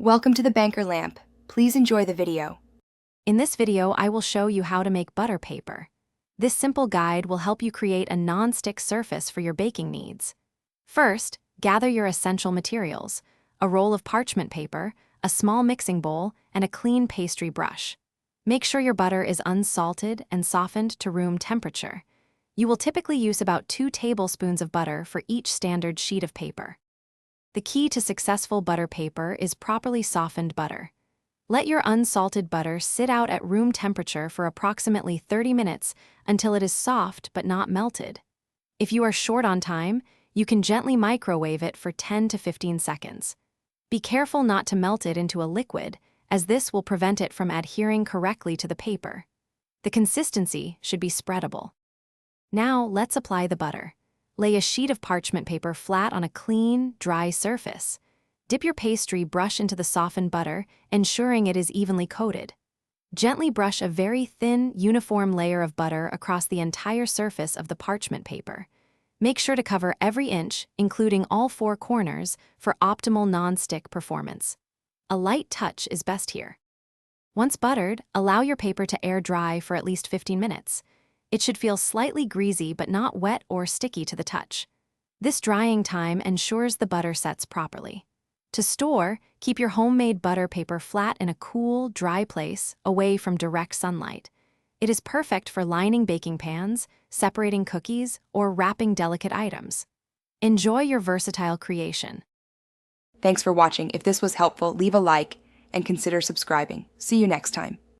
Welcome to the Banker Lamp. Please enjoy the video. In this video, I will show you how to make butter paper. This simple guide will help you create a non-stick surface for your baking needs. First, gather your essential materials: a roll of parchment paper, a small mixing bowl, and a clean pastry brush. Make sure your butter is unsalted and softened to room temperature. You will typically use about 2 tablespoons of butter for each standard sheet of paper. The key to successful butter paper is properly softened butter. Let your unsalted butter sit out at room temperature for approximately 30 minutes until it is soft but not melted. If you are short on time, you can gently microwave it for 10 to 15 seconds. Be careful not to melt it into a liquid, as this will prevent it from adhering correctly to the paper. The consistency should be spreadable. Now let's apply the butter. Lay a sheet of parchment paper flat on a clean, dry surface. Dip your pastry brush into the softened butter, ensuring it is evenly coated. Gently brush a very thin, uniform layer of butter across the entire surface of the parchment paper. Make sure to cover every inch, including all 4 corners, for optimal non-stick performance. A light touch is best here. Once buttered, allow your paper to air dry for at least 15 minutes. It should feel slightly greasy but not wet or sticky to the touch. This drying time ensures the butter sets properly. To store, keep your homemade butter paper flat in a cool, dry place, away from direct sunlight. It is perfect for lining baking pans, separating cookies, or wrapping delicate items. Enjoy your versatile creation. Thanks for watching. If this was helpful, leave a like and consider subscribing. See you next time.